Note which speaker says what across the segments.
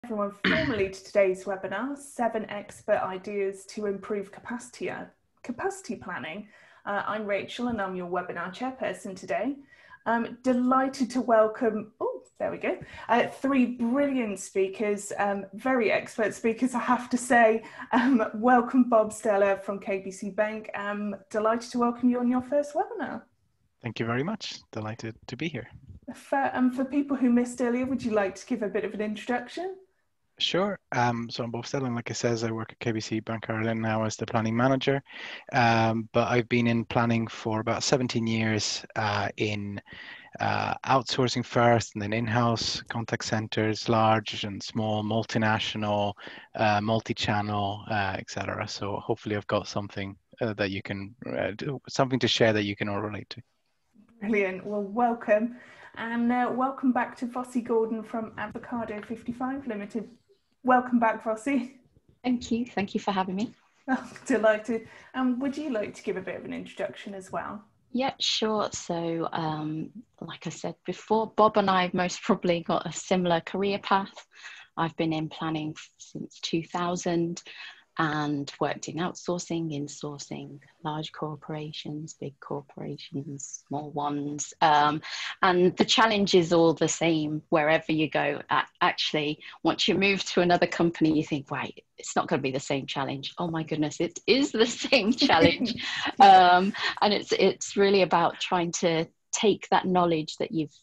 Speaker 1: Everyone formally to today's webinar, 7 expert ideas to improve capacity planning. I'm Rachel and I'm your webinar chairperson today. I'm delighted to welcome, there we go, 3 brilliant speakers, very expert speakers I have to say. Welcome Bob Stella from KBC Bank. I'm delighted to welcome you on your first webinar.
Speaker 2: Thank you very much. Delighted to be here.
Speaker 1: For people who missed earlier, would you like to give a bit of an introduction?
Speaker 2: Sure. So I'm Bob Stella, and like I says, I work at KBC Bank Ireland now as the planning manager. But I've been in planning for about 17 years in outsourcing first, and then in-house contact centers, large and small, multinational, multi-channel, etc. So hopefully I've got something that you can something to share that you can all relate to.
Speaker 1: Brilliant. Well, welcome. And welcome back to Vossi Gordon from Avocado 55 Limited. Welcome back, Vossi.
Speaker 3: Thank you. Thank you for having me.
Speaker 1: Oh, delighted. And would you like to give a bit of an introduction as well?
Speaker 3: Yeah, sure. So, like I said before, Bob and I have most probably got a similar career path. I've been in planning since 2000 and worked in outsourcing, insourcing, large corporations, big corporations, small ones. And the challenge is all the same wherever you go. Actually, once you move to another company, you think, right, it's not going to be the same challenge. Oh my goodness, it is the same challenge. And it's really about trying to take that knowledge that you've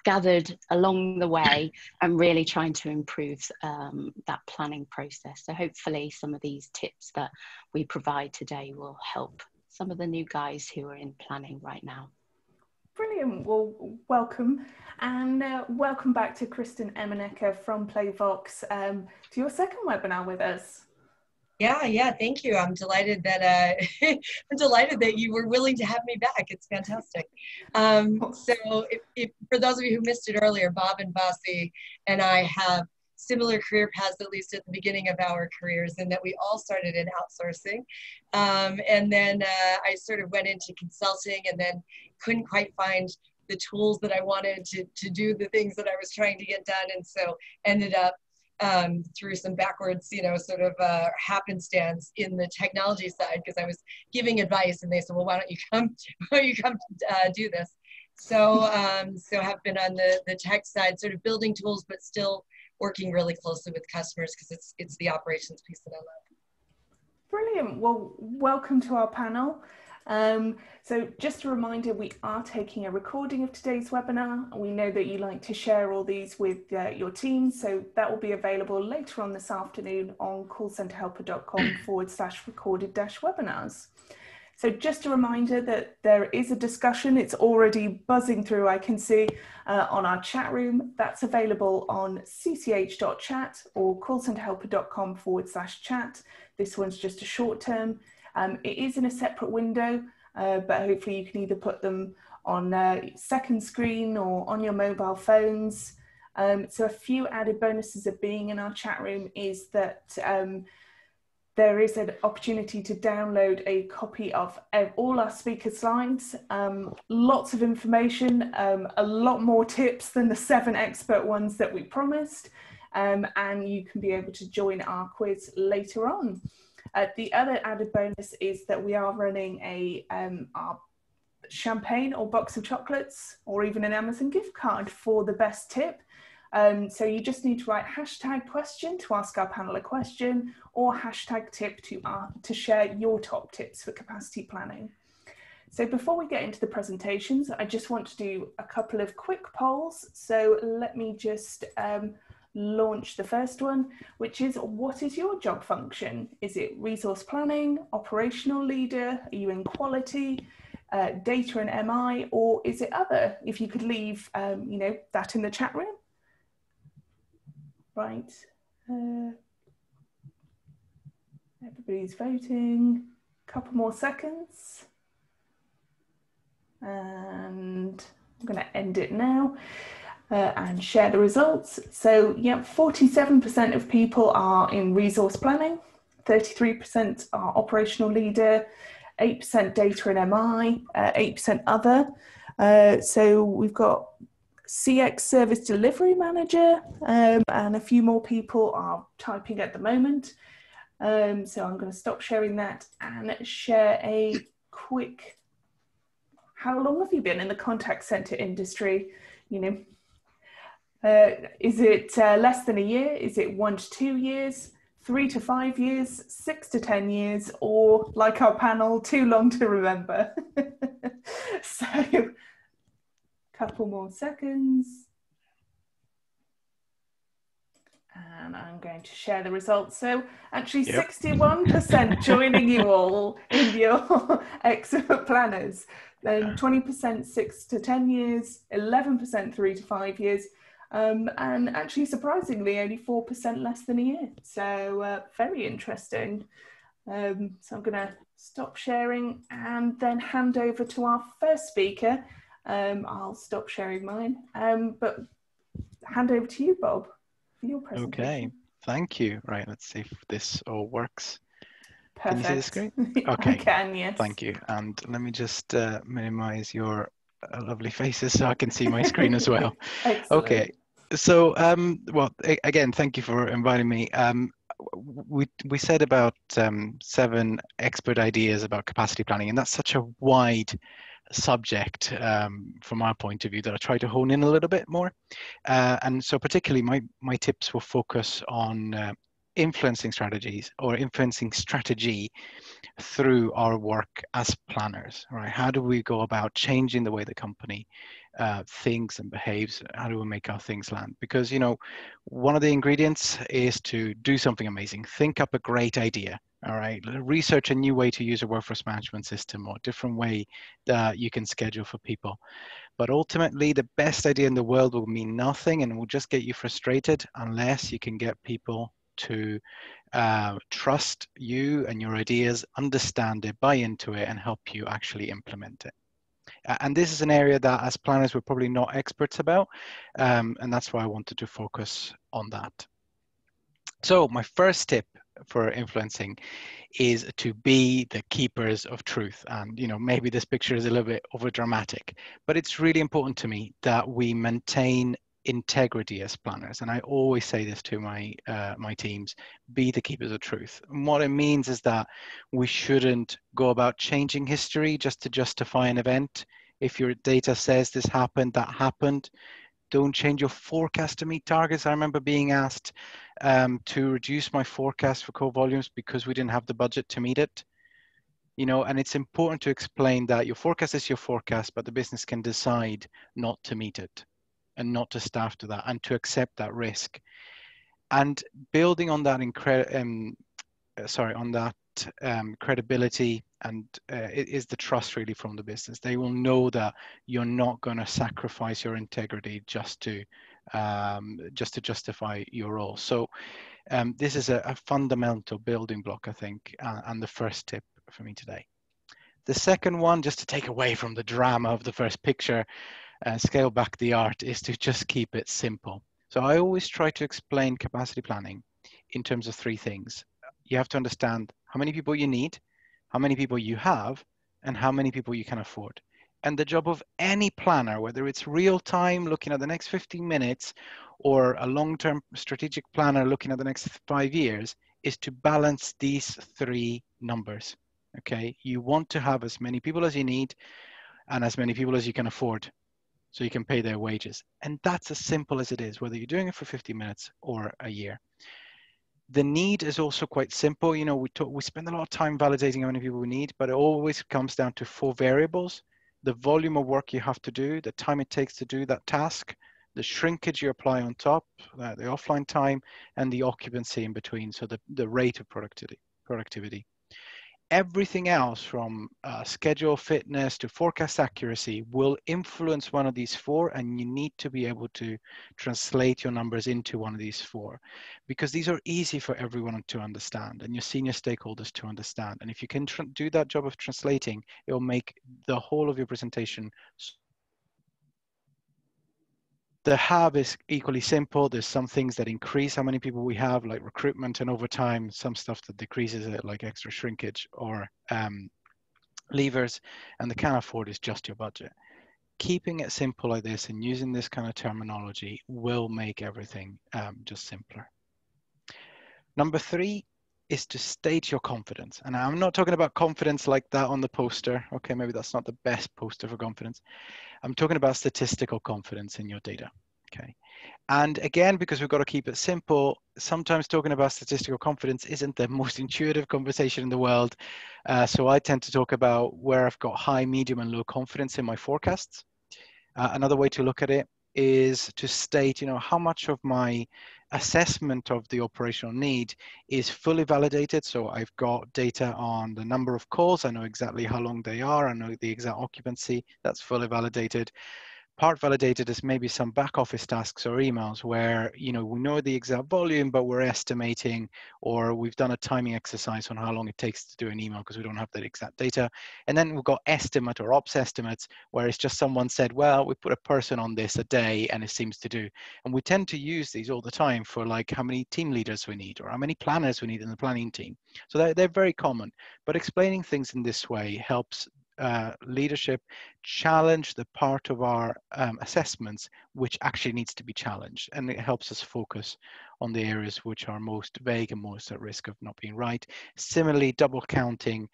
Speaker 3: gathered along the way and really trying to improve that planning process. So hopefully some of these tips that we provide today will help some of the new guys who are in planning right now.
Speaker 1: Brilliant. Well, welcome. And welcome back to Kristen Emenecker from Playvox to your second webinar with us.
Speaker 4: Yeah, thank you. I'm delighted that I'm delighted that you were willing to have me back. It's fantastic. So if for those of you who missed it earlier, Bob and Vossi and I have similar career paths, at least at the beginning of our careers, in that we all started in outsourcing. And then I sort of went into consulting and then couldn't quite find the tools that I wanted to do the things that I was trying to get done. And so ended up through some backwards, sort of happenstance in the technology side, because I was giving advice and they said, well, why don't you come do this? So have been on the tech side, sort of building tools, but still working really closely with customers, because it's the operations piece that I love.
Speaker 1: Brilliant. Well, welcome to our panel. So just a reminder, we are taking a recording of today's webinar. We know that you like to share all these with your team, so that will be available later on this afternoon on callcenterhelper.com/recorded-webinars. So just a reminder that there is a discussion. It's already buzzing through, I can see, on our chat room. That's available on cch.chat or callcenterhelper.com/chat. This one's just a short term. It is in a separate window, but hopefully you can either put them on second screen or on your mobile phones. So a few added bonuses of being in our chat room is that there is an opportunity to download a copy of all our speaker slides, lots of information, a lot more tips than the 7 expert ones that we promised, and you can be able to join our quiz later on. The other added bonus is that we are running our champagne or box of chocolates or even an Amazon gift card for the best tip. So you just need to write #question to ask our panel a question, or #tip to share your top tips for capacity planning. So before we get into the presentations, I just want to do a couple of quick polls. So let me just launch the first one, which is, what is your job function? Is it resource planning, operational leader? Are you in quality, data and MI, or is it other? If you could leave, that in the chat room. Right. Everybody's voting. A couple more seconds. And I'm going to end it now. And share the results. So yeah, 47% of people are in resource planning, 33% are operational leader, 8% data and MI, 8% other. So we've got CX Service Delivery Manager, and a few more people are typing at the moment. So I'm going to stop sharing that and share a quick, how long have you been in the contact center industry? You know, is it less than a year? Is it 1 to 2 years, 3 to 5 years, 6 to 10 years, or like our panel, too long to remember? So, a couple more seconds. And I'm going to share the results. So actually 61% joining you all in your expert planners, then 20% 6 to 10 years, 11% 3 to 5 years, and actually surprisingly only 4% less than a year. So very interesting. So I'm going to stop sharing and then hand over to our first speaker. I'll stop sharing mine, but hand over to you, Bob.
Speaker 2: Okay, thank you. Right, let's see if this all works.
Speaker 1: Perfect.
Speaker 2: Can you see the screen?
Speaker 1: Okay. I can, yes.
Speaker 2: Thank you. And let me just minimize your lovely faces so I can see my screen as well.
Speaker 1: Excellent.
Speaker 2: Okay, so well, again, thank you for inviting me. We said about 7 expert ideas about capacity planning, and that's such a wide subject from our point of view that I try to hone in a little bit more. And so particularly my tips will focus on influencing strategies or influencing strategy through our work as planners, right? How do we go about changing the way the company thinks and behaves? How do we make our things land? Because, you know, one of the ingredients is to do something amazing. Think up a great idea, all right? Research a new way to use a workforce management system or a different way that you can schedule for people. But ultimately, the best idea in the world will mean nothing and will just get you frustrated unless you can get people to trust you and your ideas, understand it, buy into it, and help you actually implement it. And this is an area that as planners, we're probably not experts about. And that's why I wanted to focus on that. So my first tip for influencing is to be the keepers of truth. And, you know, maybe this picture is a little bit over dramatic, but it's really important to me that we maintain integrity as planners. And I always say this to my teams: be the keepers of truth. And what it means is that we shouldn't go about changing history just to justify an event. If your data says this happened, that happened. Don't change your forecast to meet targets. I remember being asked to reduce my forecast for core volumes because we didn't have the budget to meet it. You know, and it's important to explain that your forecast is your forecast, but the business can decide not to meet it and not to staff to that and to accept that risk. And building on that credibility and it is the trust really from the business. They will know that you're not going to sacrifice your integrity just to justify your role. So this is a fundamental building block, I think, and the first tip for me today. The second one, just to take away from the drama of the first picture, scale back the art, is to just keep it simple. So I always try to explain capacity planning in terms of 3 things. You have to understand how many people you need, how many people you have, and how many people you can afford. And the job of any planner, whether it's real time looking at the next 15 minutes or a long-term strategic planner looking at the next 5 years, is to balance these 3 numbers. Okay, you want to have as many people as you need and as many people as you can afford, so you can pay their wages. And that's as simple as it is, whether you're doing it for 50 minutes or a year. The need is also quite simple. You know, we spend a lot of time validating how many people we need, but it always comes down to 4 variables: the volume of work you have to do, the time it takes to do that task, the shrinkage you apply on top, the offline time, and the occupancy in between, so the rate of productivity. Everything else from schedule fitness to forecast accuracy will influence one of these 4, and you need to be able to translate your numbers into one of these 4, because these are easy for everyone to understand and your senior stakeholders to understand. And if you can do that job of translating, it will make the whole of your presentation. The hub is equally simple. There's some things that increase how many people we have, like recruitment, and over time, some stuff that decreases it, like extra shrinkage or levers. And the can afford is just your budget. keeping it simple like this and using this kind of terminology will make everything just simpler. Number 3 is to state your confidence. And I'm not talking about confidence like that on the poster. Okay, maybe that's not the best poster for confidence. I'm talking about statistical confidence in your data. Okay. And again, because we've got to keep it simple, sometimes talking about statistical confidence isn't the most intuitive conversation in the world. So I tend to talk about where I've got high, medium, and low confidence in my forecasts. Another way to look at it is to state, how much of my assessment of the operational need is fully validated. So I've got data on the number of calls. I know exactly how long they are. I know the exact occupancy. That's fully validated. Part validated is maybe some back office tasks or emails where, we know the exact volume, but we're estimating, or we've done a timing exercise on how long it takes to do an email because we don't have that exact data. And then we've got estimate or ops estimates where it's just someone said, well, we put a person on this a day and it seems to do. And we tend to use these all the time for like how many team leaders we need or how many planners we need in the planning team. So they're very common, but explaining things in this way helps leadership challenge the part of our assessments which actually needs to be challenged, and it helps us focus on the areas which are most vague and most at risk of not being right. Similarly, double counting,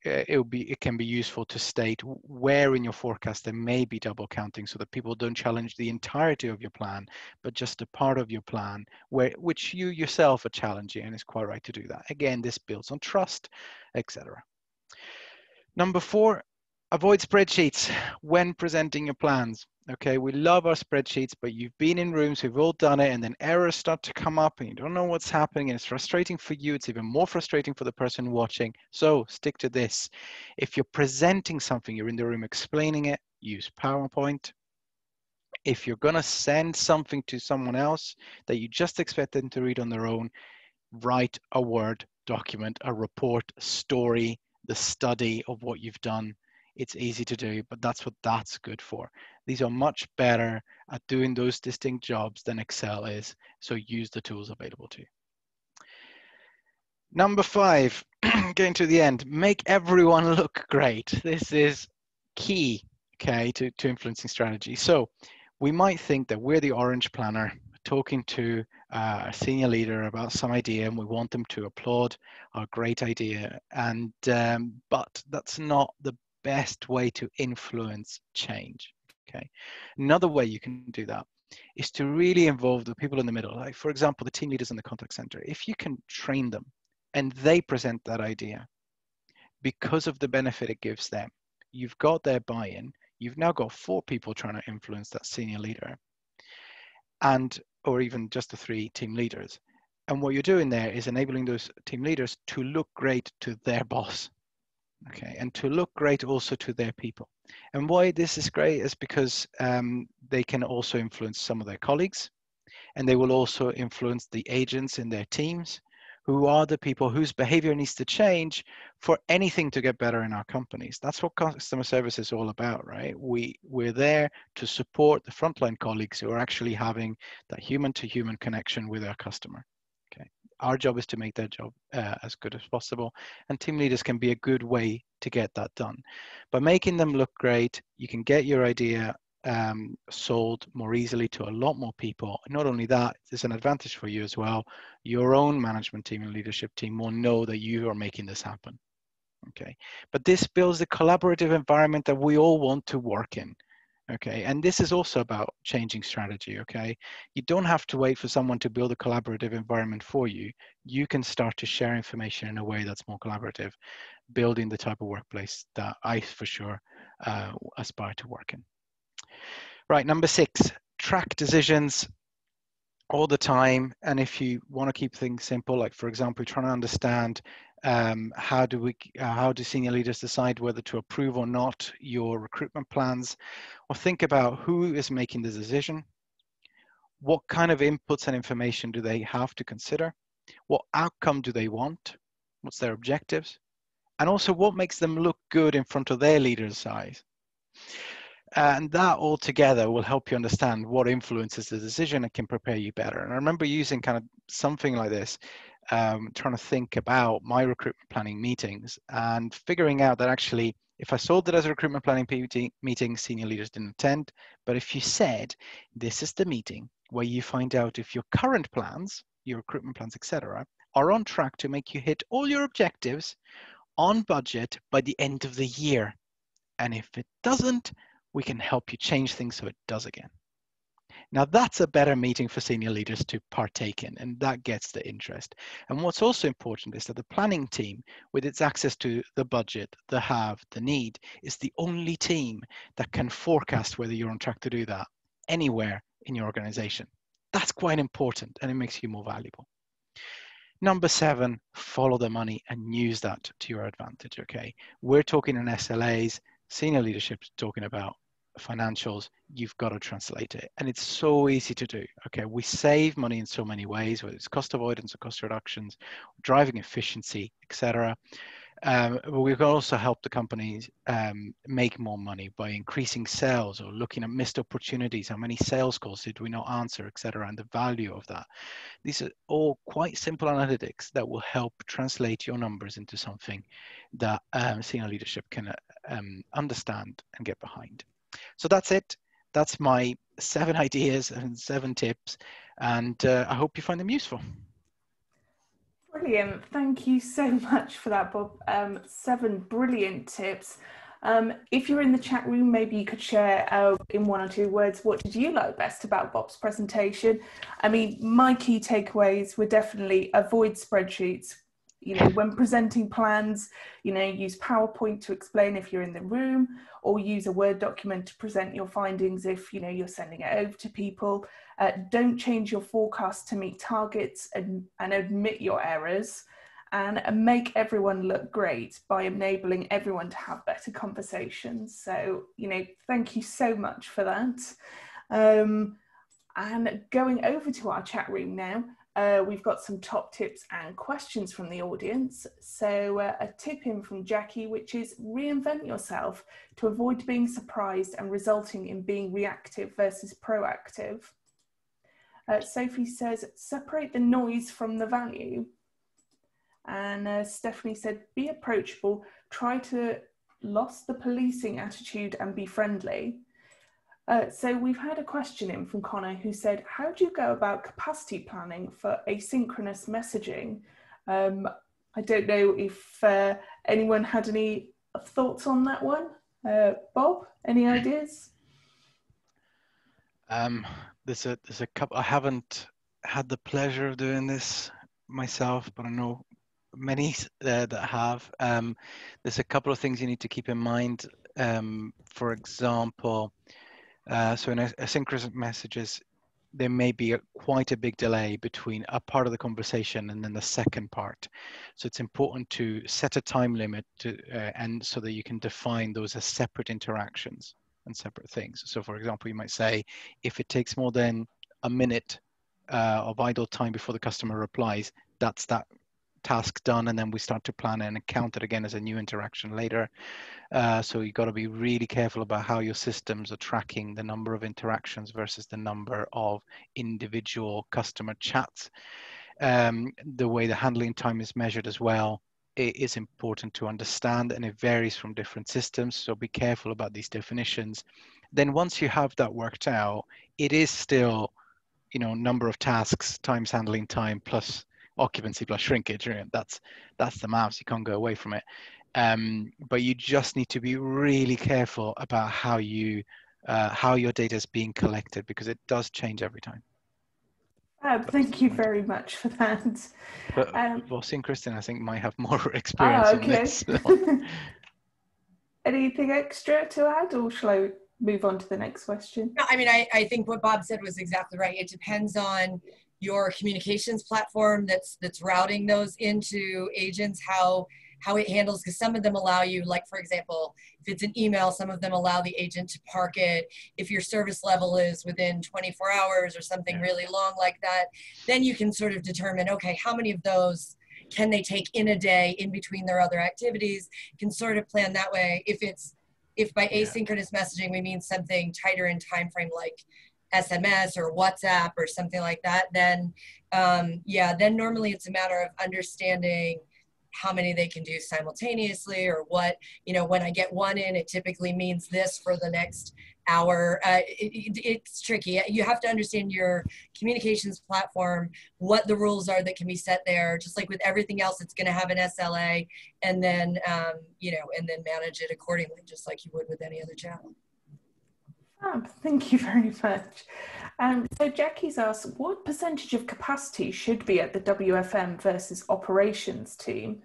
Speaker 2: it can be useful to state where in your forecast there may be double counting so that people don't challenge the entirety of your plan, but just a part of your plan which you yourself are challenging, and it's quite right to do that. Again, this builds on trust, etc. Number 4, avoid spreadsheets when presenting your plans. Okay, we love our spreadsheets, but you've been in rooms, we've all done it, and then errors start to come up and you don't know what's happening, and it's frustrating for you. It's even more frustrating for the person watching. So stick to this. If you're presenting something, you're in the room explaining it, use PowerPoint. If you're going to send something to someone else that you just expect them to read on their own, write a Word document, a report, a story, the study of what you've done. It's easy to do, but that's what that's good for. These are much better at doing those distinct jobs than Excel is, so use the tools available to you. Number 5, getting to the end, make everyone look great. This is key, okay, to influencing strategy. So we might think that we're the orange planner talking to a senior leader about some idea, and we want them to applaud our great idea. And but that's not the best way to influence change. Okay, another way you can do that is to really involve the people in the middle. Like, for example, the team leaders in the contact center. If you can train them and they present that idea because of the benefit it gives them, you've got their buy-in. You've now got 4 people trying to influence that senior leader, or even just the 3 team leaders. And what you're doing there is enabling those team leaders to look great to their boss, okay, and to look great also to their people. And why this is great is because they can also influence some of their colleagues, and they will also influence the agents in their teams, who are the people whose behavior needs to change for anything to get better in our companies. That's what customer service is all about, right? We're there to support the frontline colleagues who are actually having that human-to-human connection with our customer. Okay, our job is to make their job as good as possible, and team leaders can be a good way to get that done. By making them look great, you can get your idea sold more easily to a lot more people. Not only that, there's an advantage for you as well. Your own management team and leadership team will know that you are making this happen. Okay, but this builds a collaborative environment that we all want to work in. Okay, and this is also about changing strategy. Okay, you don't have to wait for someone to build a collaborative environment for you. You can start to share information in a way that's more collaborative, building the type of workplace that I for sure aspire to work in. Right, number 6, track decisions all the time. And if you want to keep things simple, like for example, trying to understand how do senior leaders decide whether to approve or not your recruitment plans, or think about who is making the decision, what kind of inputs and information do they have to consider, what outcome do they want, what's their objectives, and also what makes them look good in front of their leaders' eyes. And that all together will help you understand what influences the decision and can prepare you better. And I remember using kind of something like this, trying to think about my recruitment planning meetings and figuring out that actually If I sold it as a recruitment planning meeting, senior leaders didn't attend. But if you said, this is the meeting where you find out if your current plans, your recruitment plans, etc., are on track to make you hit all your objectives on budget by the end of the year. And if it doesn't, we can help you change things so it does again. Now that's a better meeting for senior leaders to partake in, and that gets the interest. And what's also important is that the planning team, with its access to the budget, the have, the need, is the only team that can forecast whether you're on track to do that anywhere in your organization. That's quite important, and it makes you more valuable. Number 7, follow the money and use that to your advantage, okay? We're talking in SLAs, senior leadership's talking about financials. You've got to translate it, and it's so easy to do. Okay, we save money in so many ways, whether it's cost avoidance or cost reductions, driving efficiency, etc. But we can also help the companies make more money by increasing sales or looking at missed opportunities. How many sales calls did we not answer, etc., and the value of that. These are all quite simple analytics that will help translate your numbers into something that senior leadership can understand and get behind. So that's it. That's my 7 ideas and 7 tips, and I hope you find them useful.
Speaker 1: Brilliant. Thank you so much for that, Bob. 7 brilliant tips. If you're in the chat room, maybe you could share in 1 or 2 words, what did you like best about Bob's presentation? I mean, my key takeaways were definitely avoid spreadsheets. You know, when presenting plans, you know, use PowerPoint to explain if you're in the room, or use a Word document to present your findings if, you know, you're sending it over to people. Don't change your forecast to meet targets, and admit your errors, and make everyone look great by enabling everyone to have better conversations. So, you know, thank you so much for that. And going over to our chat room now, we've got some top tips and questions from the audience. So a tip in from Jackie, which is reinvent yourself to avoid being surprised and resulting in being reactive versus proactive. Sophie says, separate the noise from the value. And Stephanie said, be approachable, try to lost the policing attitude and be friendly. So we've had a question in from Connor who said, how do you go about capacity planning for asynchronous messaging? I don't know if anyone had any thoughts on that one. Bob, any ideas?
Speaker 2: There's a couple. I haven't had the pleasure of doing this myself, but I know many that have. There's a couple of things you need to keep in mind. For example, so in asynchronous messages, there may be quite a big delay between a part of the conversation and then the second part. So it's important to set a time limit and so that you can define those as separate interactions and separate things. So for example, you might say, if it takes more than a minute of idle time before the customer replies, that's that task done, and then we start to plan it and count it again as a new interaction later. So you've got to be really careful about how your systems are tracking the number of interactions versus the number of individual customer chats. The way the handling time is measured as well, it is important to understand, and it varies from different systems. So be careful about these definitions. Then once you have that worked out, it is still, you know, number of tasks times handling time plus occupancy plus shrinkage. That's the maths. You can't go away from it. But you just need to be really careful about how your data is being collected, because it does change every time.
Speaker 1: Thank you very much for that.
Speaker 2: But Vossi and Kristen, I think, might have more experience on this.
Speaker 1: Anything extra to add, or shall I move on to the next question?
Speaker 4: No, I mean, I think what Bob said was exactly right. It depends on your communications platform that's routing those into agents, how it handles, because some of them allow you, like for example, if it's an email, some of them allow the agent to park it. If your service level is within 24 hours or something really long like that, then you can sort of determine, okay, how many of those can they take in a day in between their other activities? You can sort of plan that way. If by asynchronous messaging we mean something tighter in time frame, like SMS or WhatsApp or something like that, then then normally it's a matter of understanding how many they can do simultaneously, or what, you know, when I get one in, it typically means this for the next hour. It's tricky. You have to understand your communications platform, what the rules are that can be set there. Just like with everything else, it's going to have an SLA, and then, you know, and then manage it accordingly, just like you would with any other channel.
Speaker 1: Thank you very much. So Jackie's asked, what percentage of capacity should be at the WFM versus operations team?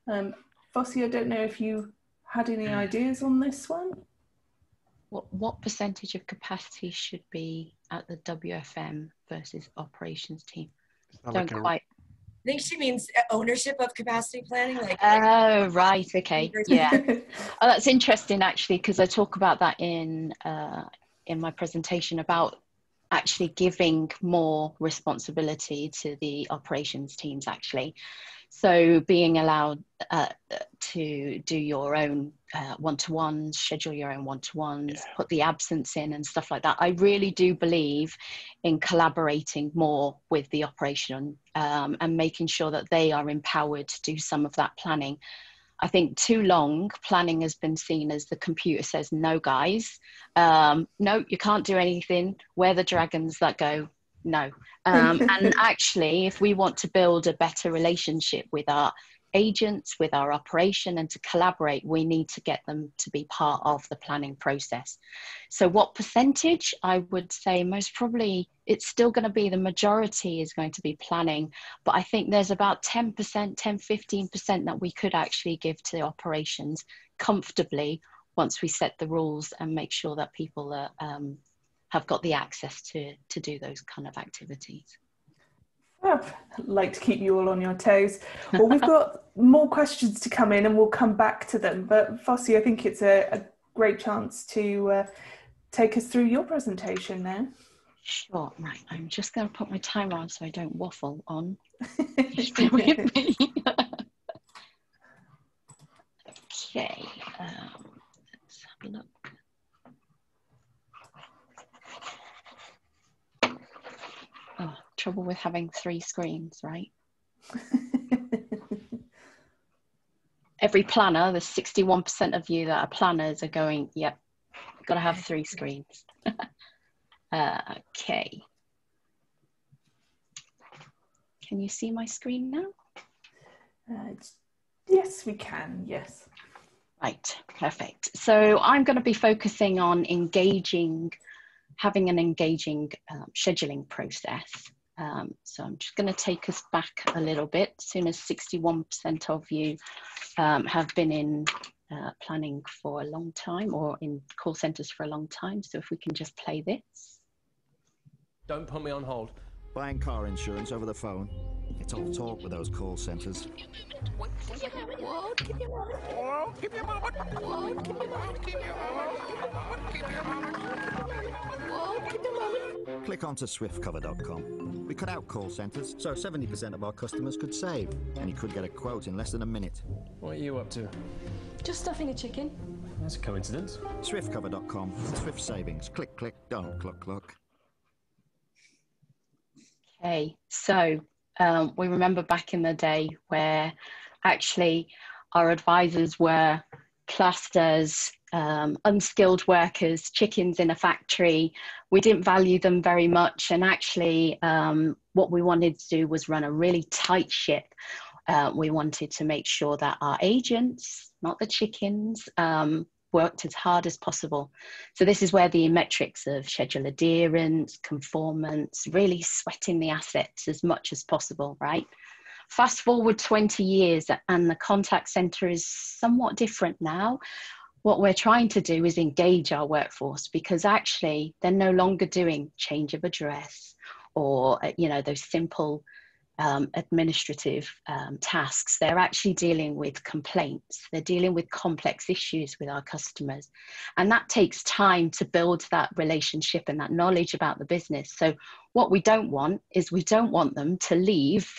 Speaker 1: Fossey, I don't know if you had any ideas on this one?
Speaker 3: What percentage of capacity should be at the WFM versus operations team? Don't quite.
Speaker 4: I think she means ownership of capacity planning. Like,
Speaker 3: oh, right. Okay. Yeah. Oh, that's interesting, actually, because I talk about that in my presentation about actually giving more responsibility to the operations teams, actually. So being allowed to do your own one-to-ones, schedule your own one-to-ones, put the absence in and stuff like that. I really do believe in collaborating more with the operation and making sure that they are empowered to do some of that planning. I think too long planning has been seen as the computer says, no, guys, no, you can't do anything. Where the dragons that go, no. And actually, if we want to build a better relationship with our agents, with our operation, and to collaborate, we need to get them to be part of the planning process. So what percentage? I would say most probably it's still going to be the majority is going to be planning, but I think there's about 10%, 10-15% that we could actually give to operations comfortably once we set the rules and make sure that people are, have got the access to do those kind of activities.
Speaker 1: I'd like to keep you all on your toes. Well, we've got more questions to come in and we'll come back to them. But Fossey, I think it's a great chance to take us through your presentation now.
Speaker 3: Sure, right. I'm just going to put my timer on so I don't waffle on. Just bear with me. Okay, let's have a look. Oh, trouble with having 3 screens, right? Every planner, the 61% of you that are planners are going, yep, got to have 3 screens. Okay. Can you see my screen now?
Speaker 1: Yes, we can, yes.
Speaker 3: Right, perfect. So I'm going to be focusing on having an engaging scheduling process. So I'm just going to take us back a little bit. As soon as 61% of you have been in planning for a long time or in call centers for a long time. So if we can just play this.
Speaker 5: Don't put me on hold.
Speaker 6: Buying car insurance over the phone. It's all talk with those call centers. Click onto swiftcover.com. We cut out call centers, so 70% of our customers could save, and you could get a quote in less than a minute.
Speaker 5: What are you up to?
Speaker 7: Just stuffing a chicken.
Speaker 5: That's a coincidence.
Speaker 6: Swiftcover.com. Swift savings. Click, click, don't cluck, cluck.
Speaker 3: Okay, so we remember back in the day where actually our advisors were classed as unskilled workers, chickens in a factory. We didn't value them very much, and actually what we wanted to do was run a really tight ship. We wanted to make sure that our agents, not the chickens, worked as hard as possible. So this is where the metrics of schedule adherence, conformance, really sweating the assets as much as possible, right? Fast forward 20 years and the contact center is somewhat different now. What we're trying to do is engage our workforce, because actually they're no longer doing change of address or, you know, those simple administrative tasks. They're actually dealing with complaints. They're dealing with complex issues with our customers. And that takes time to build that relationship and that knowledge about the business. So what we don't want is we don't want them to leave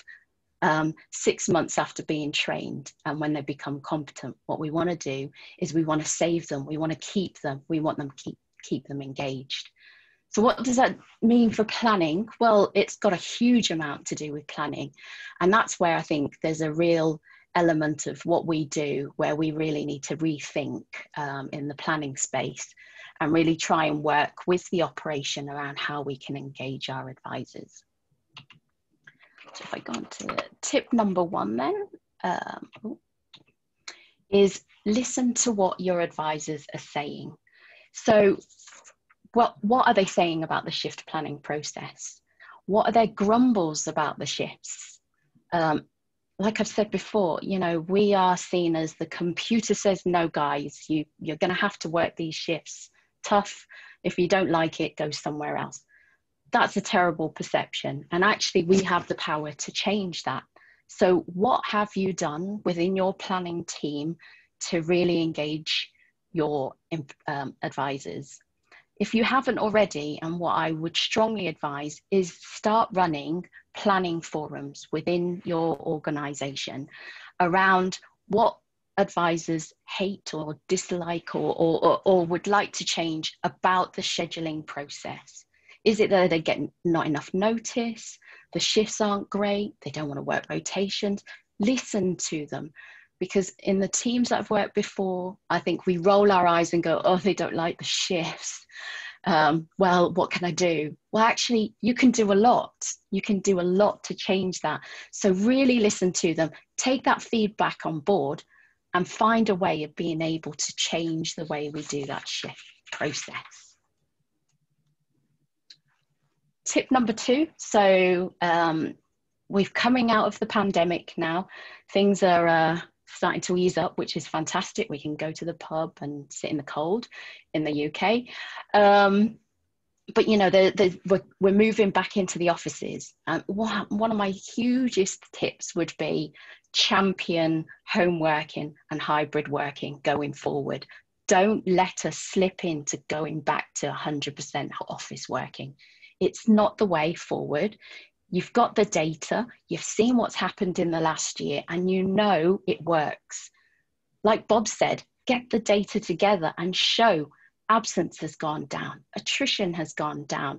Speaker 3: 6 months after being trained and when they become competent. What we want to do is we want to save them. We want to keep them. We want them to keep them engaged. So what does that mean for planning? Well, it's got a huge amount to do with planning. And that's where I think there's a real element of what we do where we really need to rethink in the planning space and really try and work with the operation around how we can engage our advisors. So if I go on to tip number 1 then, is listen to what your advisors are saying. So what are they saying about the shift planning process? What are their grumbles about the shifts? Like I've said before, you know, we are seen as the computer says, no, guys, you're going to have to work these shifts. Tough. If you don't like it, go somewhere else. That's a terrible perception. And actually, we have the power to change that. So what have you done within your planning team to really engage your advisors? If you haven't already, and what I would strongly advise is start running planning forums within your organization around what advisors hate or dislike or would like to change about the scheduling process. Is it that they get not enough notice, the shifts aren't great, they don't want to work rotations? Listen to them. Because in the teams that I've worked before, I think we roll our eyes and go, oh, they don't like the shifts. Well, what can I do? Well, actually, you can do a lot. You can do a lot to change that. So really listen to them, take that feedback on board and find a way of being able to change the way we do that shift process. Tip number 2. So we're coming out of the pandemic now. Things are starting to ease up, which is fantastic. We can go to the pub and sit in the cold in the UK. But, you know, we're moving back into the offices. And one of my hugest tips would be champion home working and hybrid working going forward. Don't let us slip into going back to 100% office working. It's not the way forward. You've got the data, you've seen what's happened in the last year, and you know it works. Like Bob said, get the data together and show absence has gone down, attrition has gone down.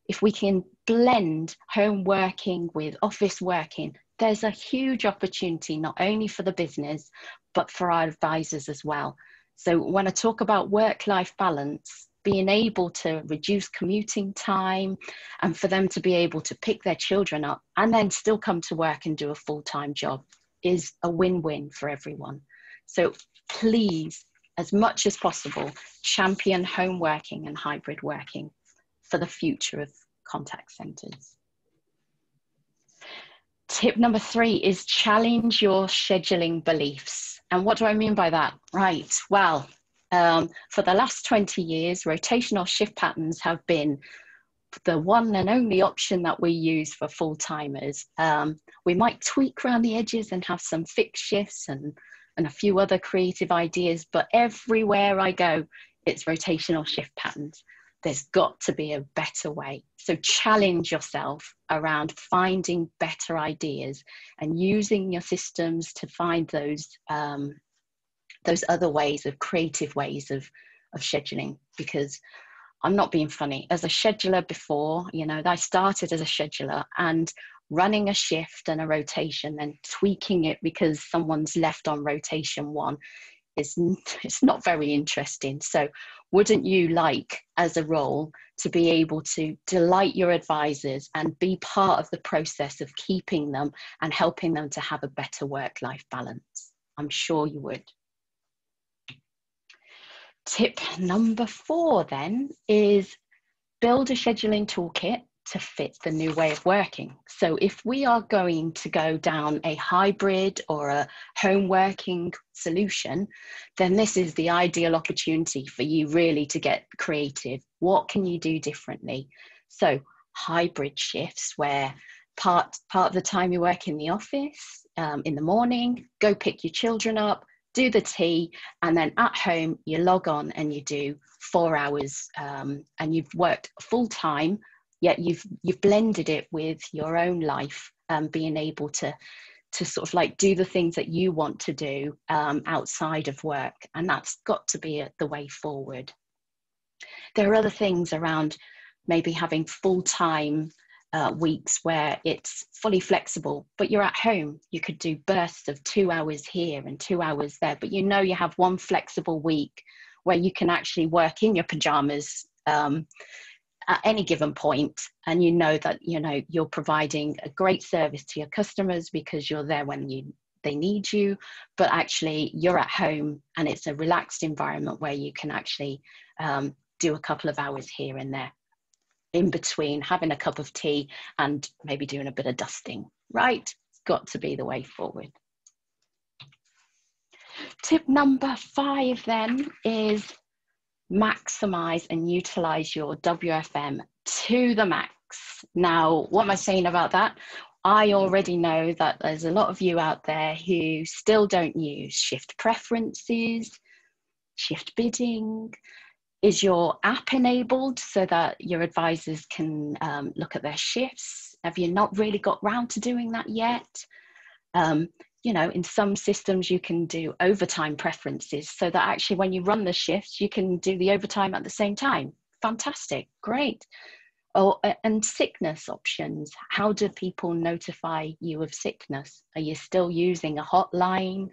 Speaker 3: If we can blend home working with office working, there's a huge opportunity not only for the business, but for our advisors as well. So when I talk about work-life balance, being able to reduce commuting time and for them to be able to pick their children up and then still come to work and do a full-time job is a win-win for everyone. So please, as much as possible, champion home working and hybrid working for the future of contact centres. Tip number 3 is challenge your scheduling beliefs. And what do I mean by that? Right, well, for the last 20 years, rotational shift patterns have been the one and only option that we use for full-timers. We might tweak around the edges and have some fixed shifts and a few other creative ideas, but everywhere I go, it's rotational shift patterns. There's got to be a better way. So challenge yourself around finding better ideas and using your systems to find those other ways, of creative ways of scheduling. Because I'm not being funny, as a scheduler before, you know, I started as a scheduler, and running a shift and a rotation and tweaking it because someone's left on rotation 1 it's not very interesting. So wouldn't you like, as a role, to be able to delight your advisors and be part of the process of keeping them and helping them to have a better work-life balance? I'm sure you would. Tip number 4 then is build a scheduling toolkit to fit the new way of working. So if we are going to go down a hybrid or a home working solution, then this is the ideal opportunity for you really to get creative. What can you do differently? So hybrid shifts where part of the time you work in the office, in the morning, go pick your children up, do the tea, and then at home you log on and you do 4 hours and you've worked full time, yet you've blended it with your own life, being able to sort of like do the things that you want to do outside of work. And that's got to be the way forward. There are other things around maybe having full-time weeks where it's fully flexible, but you're at home. You could do bursts of 2 hours here and 2 hours there, but you know you have one flexible week where you can actually work in your pajamas at any given point, and you know that you're providing a great service to your customers because you're there when they need you, but actually you're at home and it's a relaxed environment where you can actually do a couple of hours here and there in between having a cup of tea and maybe doing a bit of dusting, right? It's got to be the way forward. Tip number 5 then is maximize and utilize your WFM to the max. Now, what am I saying about that? I already know that there's a lot of you out there who still don't use shift preferences, shift bidding. Is your app enabled so that your advisors can look at their shifts? Have you not really got round to doing that yet? In some systems you can do overtime preferences so that actually when you run the shifts, you can do the overtime at the same time. Fantastic, great. And sickness options. How do people notify you of sickness? Are you still using a hotline?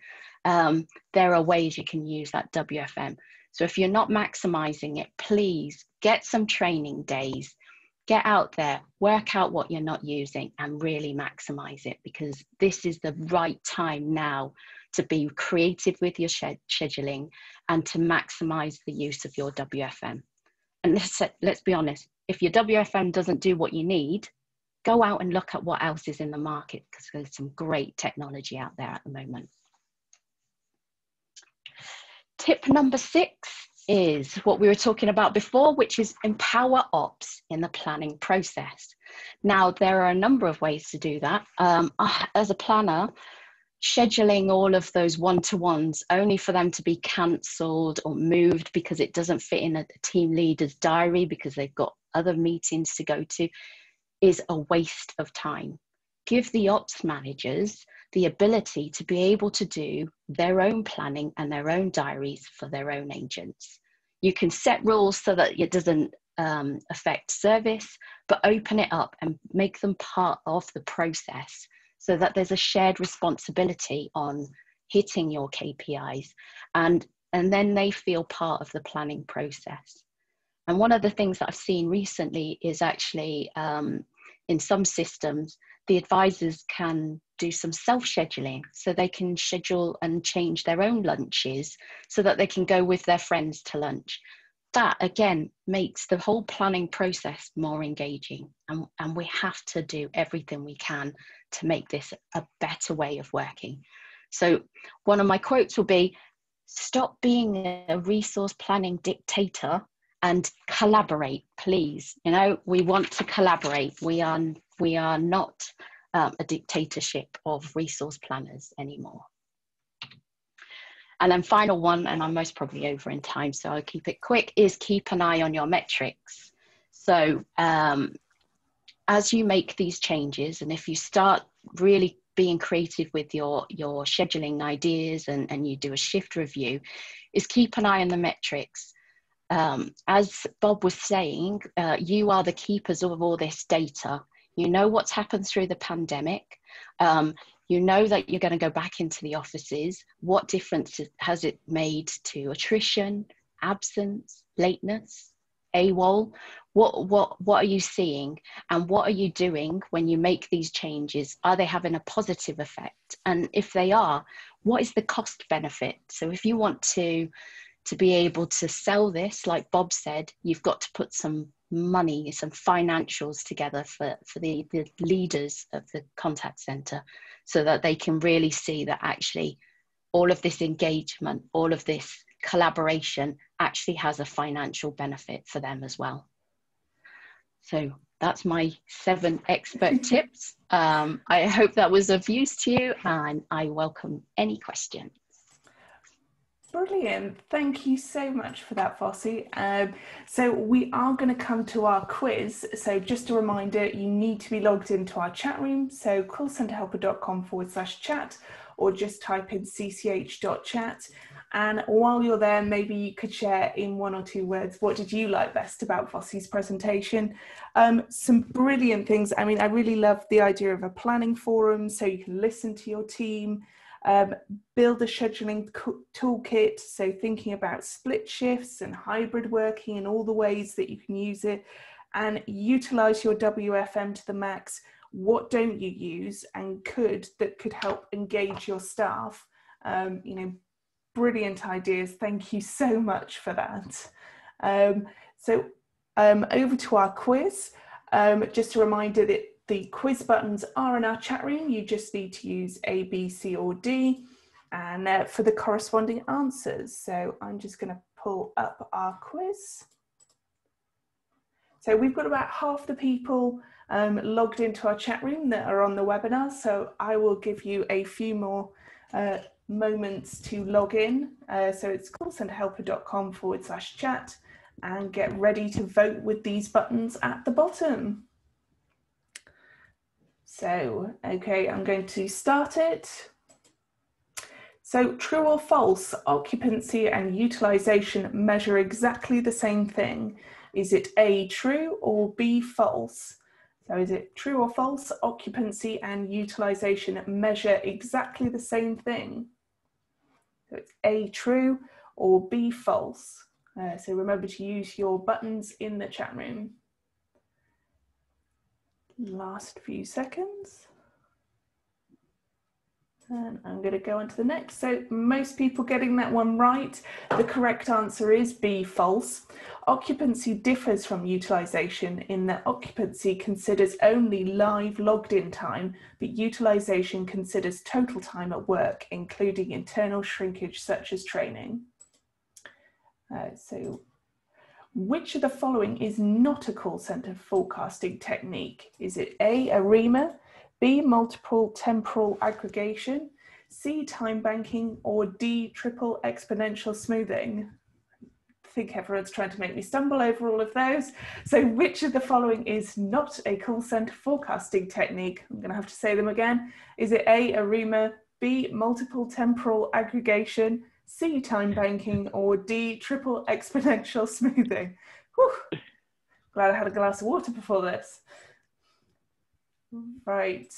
Speaker 3: There are ways you can use that WFM. So if you're not maximizing it, please get some training days, get out there, work out what you're not using and really maximize it, because this is the right time now to be creative with your scheduling and to maximize the use of your WFM. And let's be honest, if your WFM doesn't do what you need, go out and look at what else is in the market, because there's some great technology out there at the moment. Tip number 6 is what we were talking about before, which is empower ops in the planning process. Now, there are a number of ways to do that. As a planner, scheduling all of those one-to-ones only for them to be cancelled or moved because it doesn't fit in a team leader's diary because they've got other meetings to go to is a waste of time. Give the ops managers the ability to be able to do their own planning and their own diaries for their own agents. You can set rules so that it doesn't affect service, but open it up and make them part of the process so that there's a shared responsibility on hitting your KPIs, and then they feel part of the planning process. And one of the things that I've seen recently is actually in some systems, the advisors can do some self-scheduling, so they can schedule and change their own lunches so that they can go with their friends to lunch. That again makes the whole planning process more engaging, and we have to do everything we can to make this a better way of working. So one of my quotes will be, stop being a resource planning dictator and collaborate, please. We want to collaborate. We are not a dictatorship of resource planners anymore. And then final one, and I'm most probably over in time, so I'll keep it quick, is keep an eye on your metrics. So as you make these changes, and if you start really being creative with your scheduling ideas and you do a shift review, is keep an eye on the metrics. As Bob was saying, you are the keepers of all this data. You know what's happened through the pandemic. You know that you're going to go back into the offices. What difference has it made to attrition, absence, lateness, AWOL? What are you seeing? And what are you doing when you make these changes? Are they having a positive effect? And if they are, what is the cost benefit? So if you want to be able to sell this, like Bob said, you've got to put some money, some financials together for the leaders of the contact center, so that they can really see that actually all of this engagement, all of this collaboration actually has a financial benefit for them as well. So that's my 7 expert tips. I hope that was of use to you, and I welcome any questions.
Speaker 1: Brilliant. Thank you so much for that, Fossey. So we are going to come to our quiz. So just a reminder, you need to be logged into our chat room. So callcenterhelper.com/chat, or just type in cch.chat. And while you're there, maybe you could share in 1 or 2 words, what did you like best about Vossi's presentation? Some brilliant things. I mean, I really love the idea of a planning forum so you can listen to your team, build a scheduling toolkit. So thinking about split shifts and hybrid working and all the ways that you can use it, and utilize your WFM to the max. What don't you use and that could help engage your staff? You know, brilliant ideas. Thank you so much for that. Over to our quiz. Just a reminder that the quiz buttons are in our chat room. You just need to use A, B, C, or D, and for the corresponding answers. So I'm just going to pull up our quiz. So we've got about half the people logged into our chat room that are on the webinar. So I will give you a few more moments to log in. So it's callcenterhelper.com/chat, and get ready to vote with these buttons at the bottom. So, okay, I'm going to start it. So true or false, occupancy and utilization measure exactly the same thing. Is it A, true, or B, false? So is it true or false, occupancy and utilization measure exactly the same thing? So it's A, true, or B, false. So remember to use your buttons in the chat room. Last few seconds. And I'm going to go on to the next. So most people getting that one right. The correct answer is B, false. Occupancy differs from utilization in that occupancy considers only live logged in time, but utilization considers total time at work, including internal shrinkage such as training. So which of the following is not a call center forecasting technique? Is it A, ARIMA, B, multiple temporal aggregation, C, time banking, or D, triple exponential smoothing? I think everyone's trying to make me stumble over all of those. So which of the following is not a call center forecasting technique? I'm going to have to say them again. Is it A, ARIMA, B, multiple temporal aggregation, C, time banking, or D, triple exponential smoothing? Whew. Glad I had a glass of water before this. Right.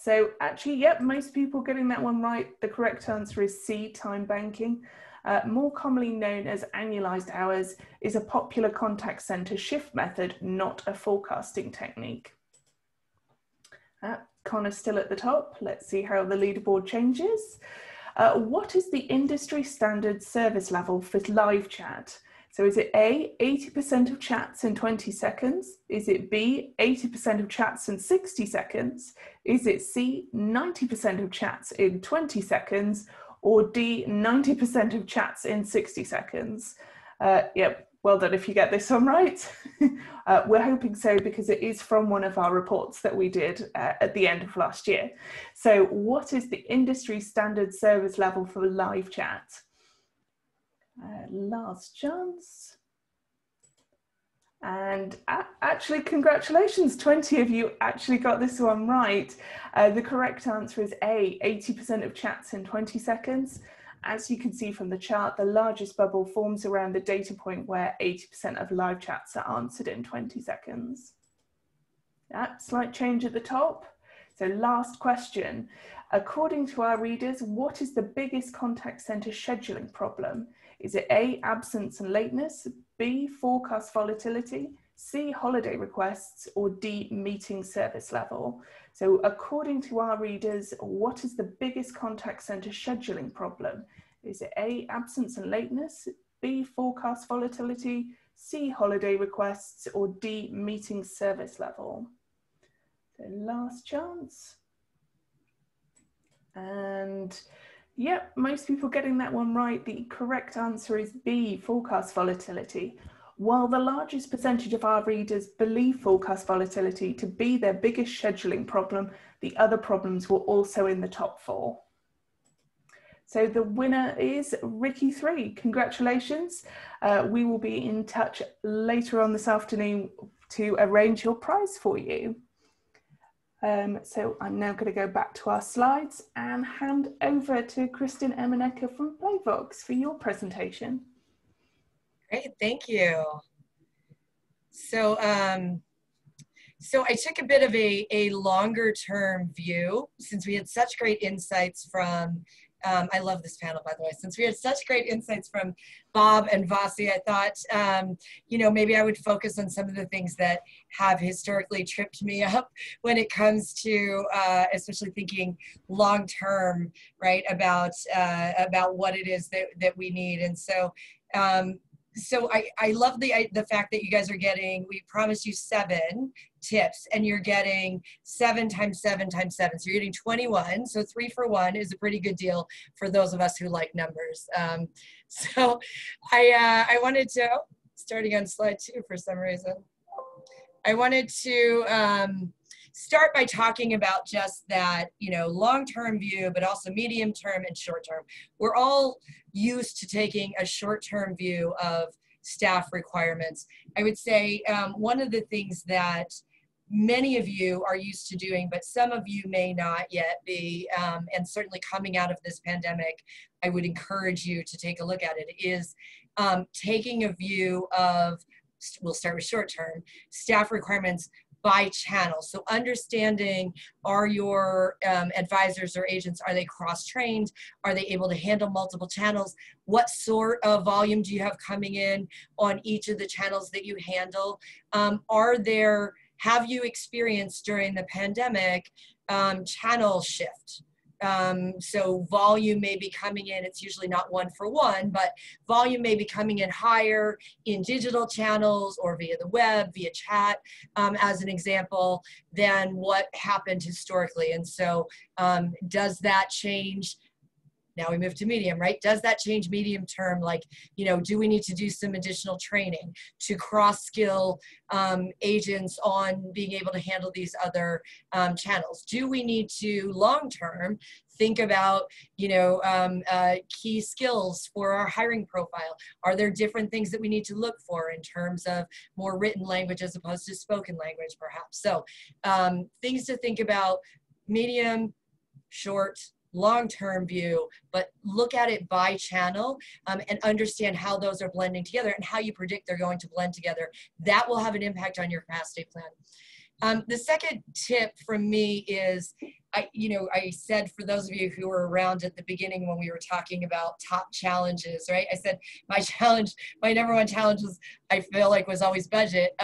Speaker 1: So actually, yep, most people getting that one right. The correct answer is C, time banking. More commonly known as annualized hours, is a popular contact center shift method, not a forecasting technique. Connor's still at the top. Let's see how the leaderboard changes. What is the industry standard service level for live chat? So is it A, 80% of chats in 20 seconds? Is it B, 80% of chats in 60 seconds? Is it C, 90% of chats in 20 seconds? Or D, 90% of chats in 60 seconds? Yep, well done if you get this one right. We're hoping so because it is from one of our reports that we did at the end of last year. So what is the industry standard service level for live chat? Last chance. And actually, congratulations, 20 of you actually got this one right. The correct answer is A, 80% of chats in 20 seconds. As you can see from the chart, the largest bubble forms around the data point where 80% of live chats are answered in 20 seconds. Slight change at the top. So last question. According to our readers, what is the biggest contact center scheduling problem? Is it A, absence and lateness, B, forecast volatility, C, holiday requests, or D, meeting service level? So according to our readers, what is the biggest contact center scheduling problem? Is it A, absence and lateness, B, forecast volatility, C, holiday requests, or D, meeting service level? So last chance. And yep, most people getting that one right. The correct answer is B, forecast volatility. While the largest percentage of our readers believe forecast volatility to be their biggest scheduling problem, the other problems were also in the top 4. So the winner is Ricky 3. Congratulations. We will be in touch later on this afternoon to arrange your prize for you. So I'm now going to go back to our slides and hand over to Kristin Emeneke from Playvox for your presentation.
Speaker 4: Great, thank you. So, so I took a bit of a longer term view since we had such great insights from, I love this panel, by the way, since we had such great insights from Bob and Vasi, I thought, you know, maybe I would focus on some of the things that have historically tripped me up when it comes to, especially thinking long term, right, about what it is that we need. And so, so I love the fact that you guys are getting, we promised you 7 tips and you're getting 7 times 7 times 7. So you're getting 21. So 3 for 1 is a pretty good deal for those of us who like numbers. So I wanted to, starting on slide 2 for some reason, I wanted to start by talking about just that, you know, long-term view, but also medium-term and short-term. We're all used to taking a short-term view of staff requirements. I would say one of the things that many of you are used to doing, but some of you may not yet be, and certainly coming out of this pandemic, I would encourage you to take a look at it, is taking a view of, we'll start with short-term, staff requirements by channel. So understanding, are your advisors or agents, are they cross-trained? Are they able to handle multiple channels? What sort of volume do you have coming in on each of the channels that you handle? Have you experienced during the pandemic channel shift? So volume may be coming in, it's usually not 1 for 1, but volume may be coming in higher in digital channels or via the web, via chat, as an example, than what happened historically. And so does that change? Now we move to medium, right? Does that change medium term? Like, you know, do we need to do some additional training to cross-skill agents on being able to handle these other channels? Do we need to long-term think about, you know, key skills for our hiring profile? Are there different things that we need to look for in terms of more written language as opposed to spoken language, perhaps? So things to think about: medium, short, long-term view, but look at it by channel and understand how those are blending together and how you predict they're going to blend together. That will have an impact on your capacity plan. The second tip from me is, I said, for those of you who were around at the beginning when we were talking about top challenges, right? I said my number one challenge was, I feel like, was always budget.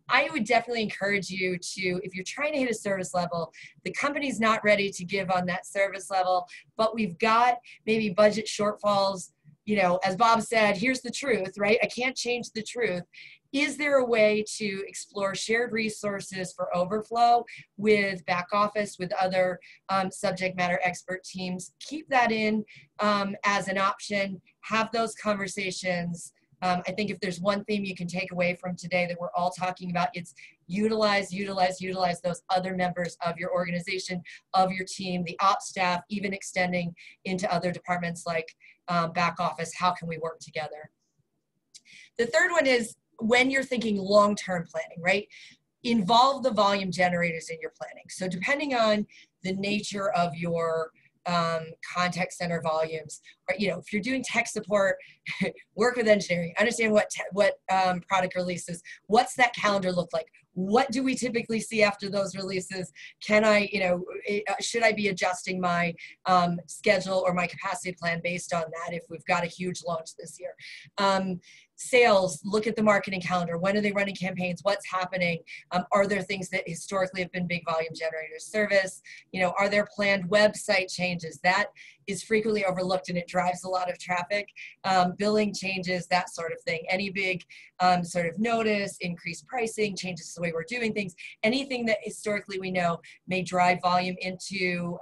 Speaker 4: I would definitely encourage you to, if you're trying to hit a service level, the company's not ready to give on that service level, but we've got maybe budget shortfalls. You know, as Bob said, here's the truth, right? I can't change the truth. Is there a way to explore shared resources for overflow with back office, with other subject matter expert teams? Keep that in as an option. Have those conversations. I think if there's one theme you can take away from today that we're all talking about, it's utilize those other members of your organization, of your team, the ops staff, even extending into other departments like back office. How can we work together? The third one is, when you're thinking long-term planning, right? Involve the volume generators in your planning. So depending on the nature of your contact center volumes, or, you know, if you're doing tech support, work with engineering, understand what product releases, what's that calendar look like? What do we typically see after those releases? Can I, you know, should I be adjusting my schedule or my capacity plan based on that if we've got a huge launch this year? Sales, look at the marketing calendar. When are they running campaigns? What's happening? Are there things that historically have been big volume generators? Service, you know, are there planned website changes? That is frequently overlooked and it drives a lot of traffic. Billing changes, that sort of thing. Any big sort of notice, increased pricing, changes to the way we're doing things, anything that historically we know may drive volume into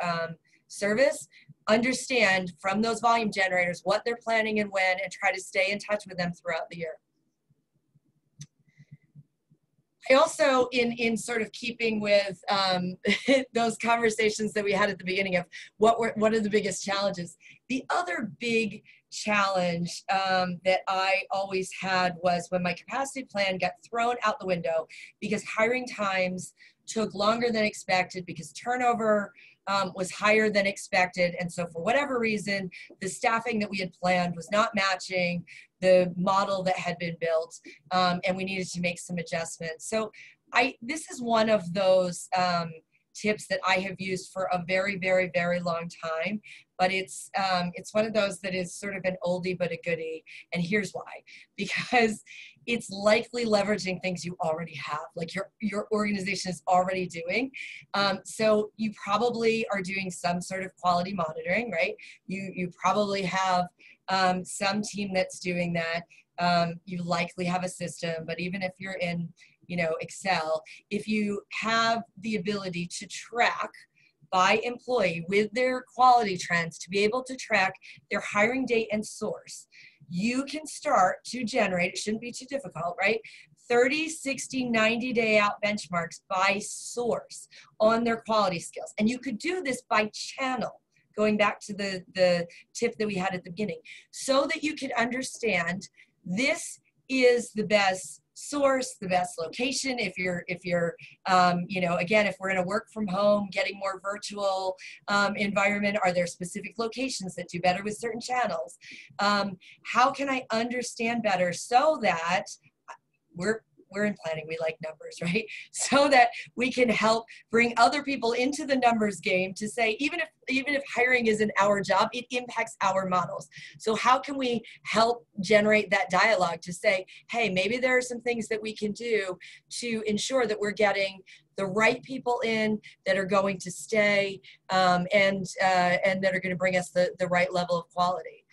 Speaker 4: service. Understand from those volume generators what they're planning and when, and try to stay in touch with them throughout the year. I also, in sort of keeping with those conversations that we had at the beginning of what are the biggest challenges, the other big challenge that I always had was when my capacity plan got thrown out the window because hiring times took longer than expected because turnover was higher than expected. And so for whatever reason, the staffing that we had planned was not matching the model that had been built, and we needed to make some adjustments. So this is one of those tips that I have used for a very, very, very long time, but it's one of those that is sort of an oldie but a goodie, and here's why. Because it's likely leveraging things you already have, like your organization is already doing. So you probably are doing some sort of quality monitoring, right? You probably have some team that's doing that. You likely have a system, but even if you're in Excel, if you have the ability to track by employee with their quality trends, to be able to track their hiring date and source, you can start to generate, it shouldn't be too difficult, right? 30, 60, 90-day out benchmarks by source on their quality skills. And you could do this by channel, going back to the tip that we had at the beginning, so that you can understand this is the best source, the best location. If you're again, if we're in a work from home, getting more virtual environment, are there specific locations that do better with certain channels? How can I understand better so that we're in planning, we like numbers, right? So that we can help bring other people into the numbers game to say, even if hiring isn't our job, it impacts our models. So how can we help generate that dialogue to say, hey, maybe there are some things that we can do to ensure that we're getting the right people in that are going to stay and that are going to bring us the right level of quality.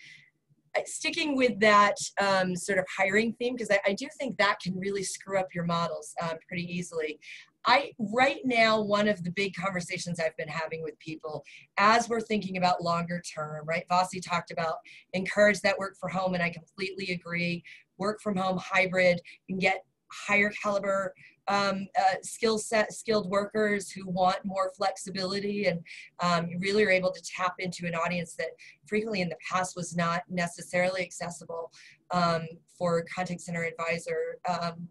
Speaker 4: Sticking with that sort of hiring theme, because I do think that can really screw up your models pretty easily. Right now, one of the big conversations I've been having with people as we're thinking about longer term, right? Vasi talked about encourage that work from home, and I completely agree. Work from home hybrid and get higher caliber skilled workers who want more flexibility, and you really are able to tap into an audience that frequently in the past was not necessarily accessible for contact center advisor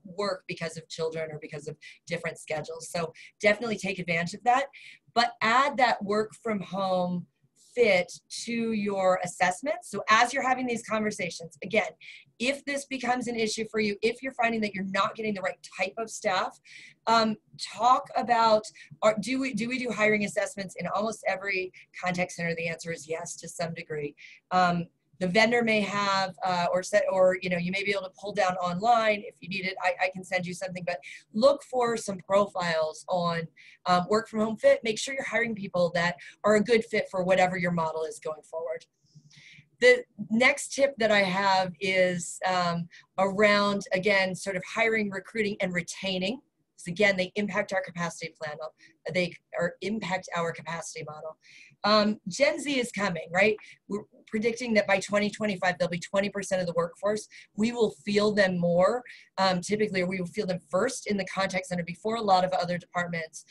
Speaker 4: work because of children or because of different schedules. So definitely take advantage of that, but add that work from home fit to your assessment. So as you're having these conversations, again, if this becomes an issue for you, if you're finding that you're not getting the right type of staff, talk about, do we do hiring assessments in almost every contact center? The answer is yes, to some degree. The vendor may have, or you may be able to pull down online if you need it. I can send you something, but look for some profiles on work from home fit. Make sure you're hiring people that are a good fit for whatever your model is going forward. The next tip that I have is around, again, sort of hiring, recruiting, and retaining. So again, they impact our capacity plan. Impact our capacity model. Gen Z is coming, right? We're predicting that by 2025, there'll be 20% of the workforce. We will feel them more, typically, or we will feel them first in the contact center before a lot of other departments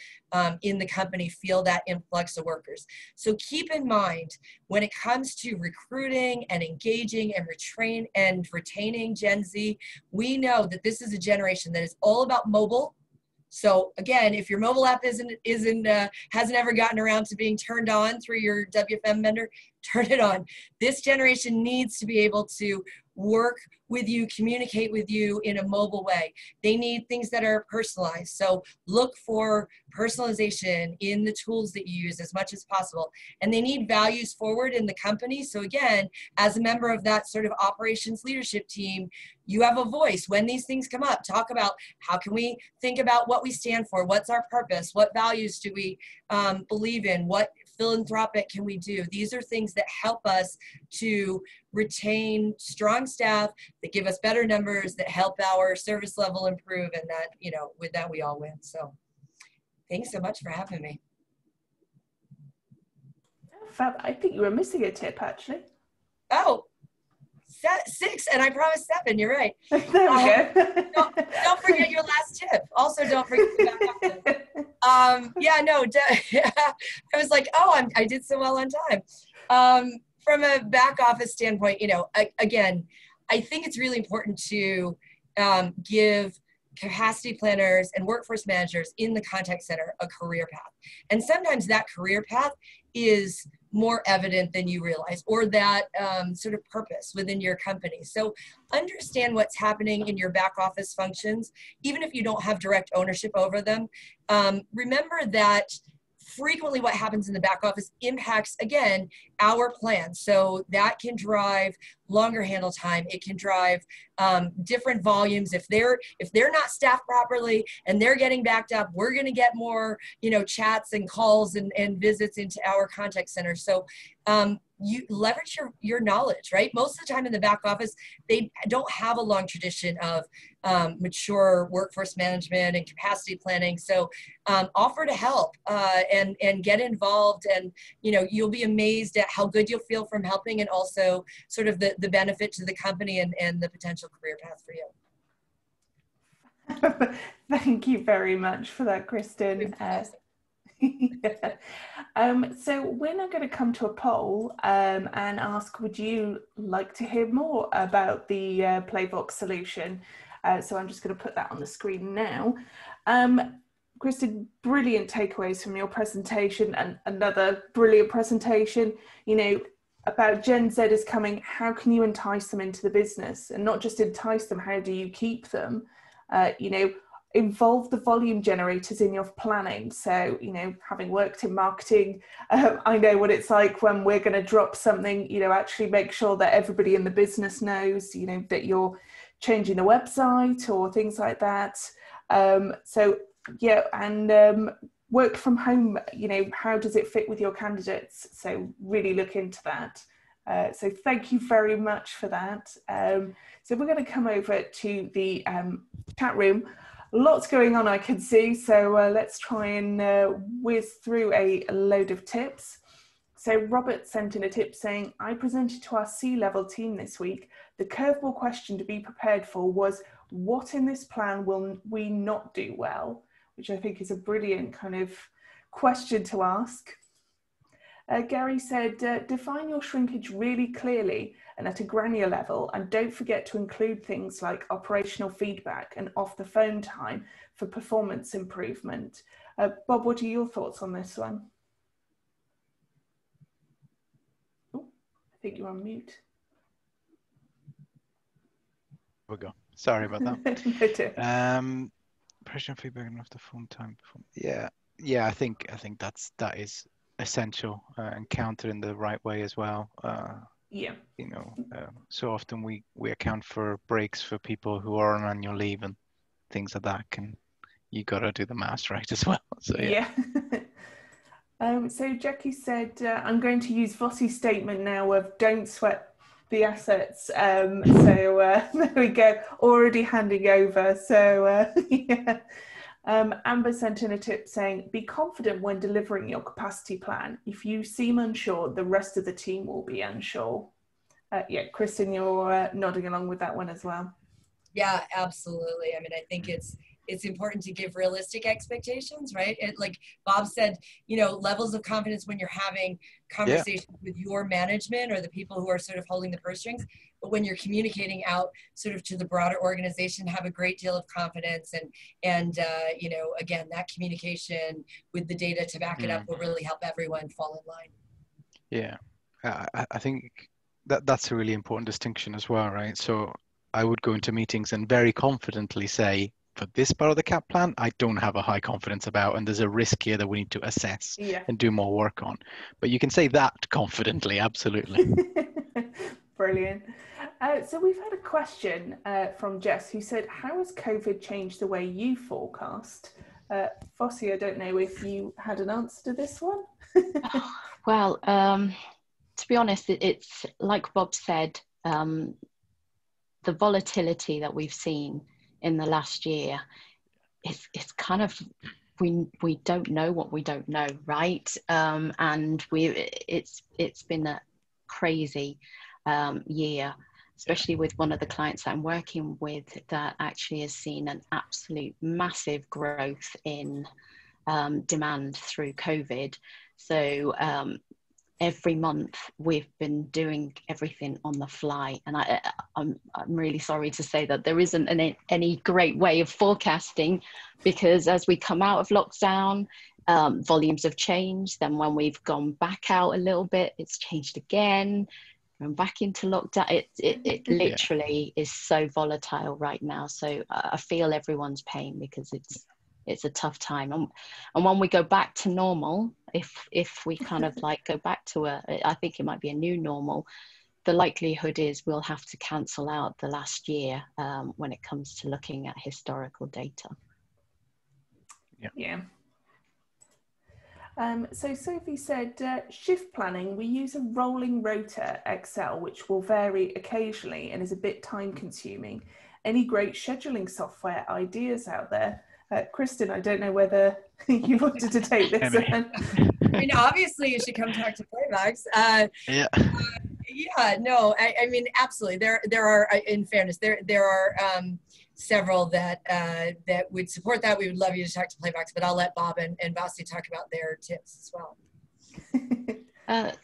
Speaker 4: in the company feel that influx of workers. So keep in mind, when it comes to recruiting and engaging and retaining Gen Z, we know that this is a generation that is all about mobile. So again, if your mobile app hasn't ever gotten around to being turned on through your WFM vendor, turn it on. This generation needs to be able to work with you, communicate with you in a mobile way. They need things that are personalized. So look for personalization in the tools that you use as much as possible. And they need values forward in the company. So again, as a member of that sort of operations leadership team, you have a voice when these things come up. Talk about how can we think about what we stand for? What's our purpose? What values do we believe in? What philanthropic can we do? These are things that help us to retain strong staff, that give us better numbers, that help our service level improve, and that, with that we all win. So thanks so much for having me.
Speaker 1: Fab. I think you were missing a tip, actually.
Speaker 4: Oh, 6, and I promised 7. You're right.
Speaker 1: There we go.
Speaker 4: Don't forget your last tip. Also, don't forget the back office. I was like, oh, I did so well on time. From a back office standpoint, again, I think it's really important to give capacity planners and workforce managers in the contact center a career path. And sometimes that career path is more evident than you realize, or that sort of purpose within your company. So understand what's happening in your back office functions, even if you don't have direct ownership over them. Remember that frequently what happens in the back office impacts, again, our plan. So that can drive longer handle time. It can drive different volumes. If they're not staffed properly and they're getting backed up, we're going to get more, chats and calls and visits into our contact center. So you leverage your knowledge, right? Most of the time in the back office, they don't have a long tradition of mature workforce management and capacity planning. So offer to help and get involved, and you'll be amazed at how good you'll feel from helping, and also sort of the benefit to the company and the potential career path for you.
Speaker 1: Thank you very much for that, Kristen. Yeah. So we're now going to come to a poll and ask, would you like to hear more about the Playvox solution? So I'm just going to put that on the screen now. Kristen, brilliant takeaways from your presentation, and another brilliant presentation, about Gen Z is coming. How can you entice them into the business? And not just entice them, how do you keep them? Involve the volume generators in your planning. So, having worked in marketing, I know what it's like when we're going to drop something, actually make sure that everybody in the business knows, that you're changing the website or things like that. Work from home, how does it fit with your candidates? So really look into that. So thank you very much for that. So we're going to come over to the chat room. Lots going on, I can see. So let's try and whiz through a load of tips. So Robert sent in a tip saying, I presented to our C-level team this week. The curveball question to be prepared for was, what in this plan will we not do well? Which I think is a brilliant kind of question to ask. Gary said, define your shrinkage really clearly and at a granular level, and don't forget to include things like operational feedback and off the phone time for performance improvement. Bob, what are your thoughts on this one? Oh, I think you're on mute.
Speaker 2: There we go. Sorry about that. Operational feedback and off the phone time. Yeah. I think that is essential, and counted in the right way as well. So often we account for breaks for people who are on annual leave and things like that. You got to do the maths right as well. So yeah.
Speaker 1: So Jackie said, I'm going to use Vossi's statement now of don't sweat the assets. There we go, already handing over. So yeah. Amber sent in a tip saying, be confident when delivering your capacity plan. If you seem unsure, the rest of the team will be unsure. Kristen, you're nodding along with that one as well.
Speaker 4: Yeah, absolutely. I mean, I think it's important to give realistic expectations, right? Like Bob said, levels of confidence when you're having conversations with your management or the people who are sort of holding the purse strings. But when you're communicating out sort of to the broader organization, have a great deal of confidence. And again, that communication with the data to back it up will really help everyone fall in line.
Speaker 2: Yeah, I think that's a really important distinction as well, right? So I would go into meetings and very confidently say, for this part of the CAP plan, I don't have a high confidence about, and there's a risk here that we need to assess and do more work on. But you can say that confidently, absolutely.
Speaker 1: Brilliant. So we've had a question from Jess who said, how has COVID changed the way you forecast? Vossi, I don't know if you had an answer to this one.
Speaker 3: Well, to be honest, it's like Bob said, the volatility that we've seen in the last year, it's kind of, we don't know what we don't know, right? And it's been a crazy year, especially with one of the clients that I'm working with that actually has seen an absolute massive growth in demand through COVID. So every month we've been doing everything on the fly, and I'm really sorry to say that there isn't any great way of forecasting, because as we come out of lockdown, volumes have changed. Then when we've gone back out a little bit, it's changed again. Going back into lockdown, it literally is so volatile right now. So I feel everyone's pain, because it's a tough time. And when we go back to normal, if we kind of like go back to I think it might be a new normal, the likelihood is we'll have to cancel out the last year when it comes to looking at historical data.
Speaker 1: Yeah. So Sophie said, shift planning, we use a rolling rota Excel, which will vary occasionally and is a bit time consuming. Any great scheduling software ideas out there? Kristen, I don't know whether you wanted to take this one.
Speaker 4: I mean, obviously you should come talk to Playmax. No, I mean, absolutely. There are, in fairness, there are several that would support that. We would love you to talk to Playmax, but I'll let Bob and Basti talk about their tips as well.